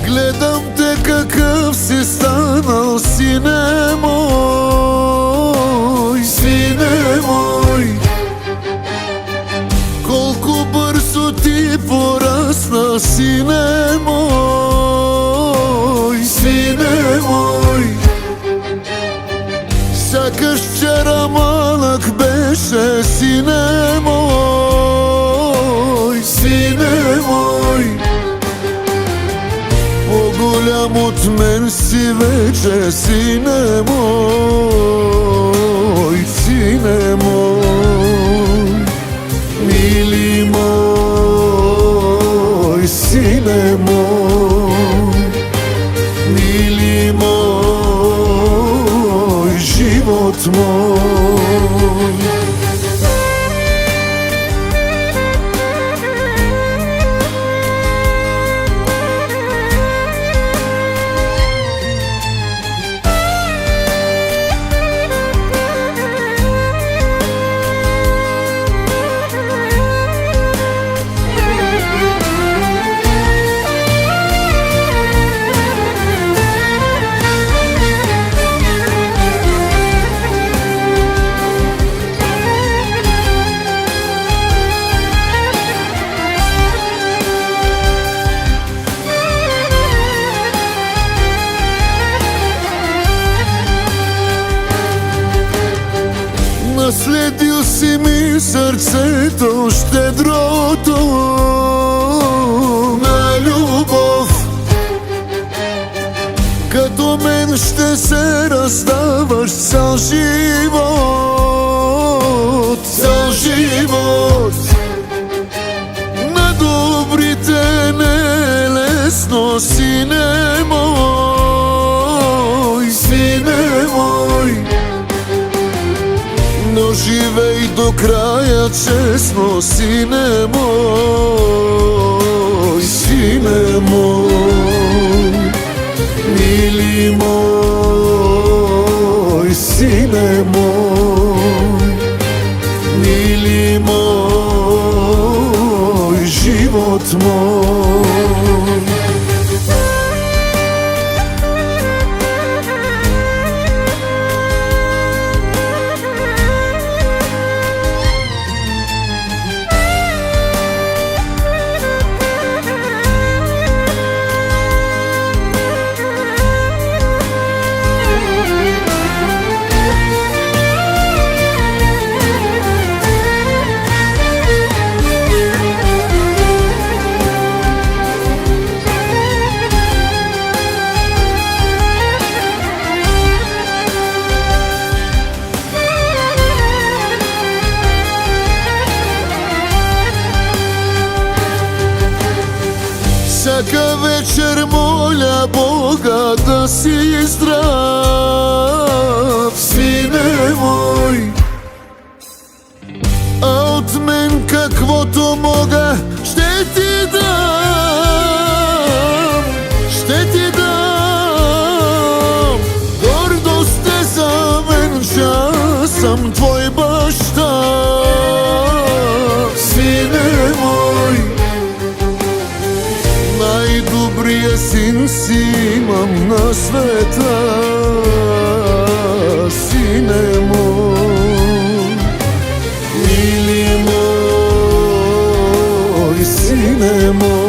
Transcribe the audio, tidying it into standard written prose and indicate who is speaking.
Speaker 1: Гледам те какъв си станал, сине мой, сине мой. Колко бързо ти порасна, сине мой, сине мой. Сякаш вчера малък беше, сине мой, сине мой. По-голям от мен си вече, сине мой, сине мой. Мили мой, сине мой, мили мой, живот мой. Наследил си ми сърцето, щедрото на любов. Като мен ще се раздаваш цял живот, цял живот. На добрите не е лесно, сине мой, сине мой. Но живей до края честно, сине мой, сине мой. Мили мой, сине мой, мили мой, живот мой. Всяка вечер моля Бога да си здрав, сине мой. А от мен каквото мога ще ти дам, ще ти дам. Гордост е за мен, че аз съм твой баща, сине мой. Най-добрия син си имам на света, сине мой. Мили мой, сине мой.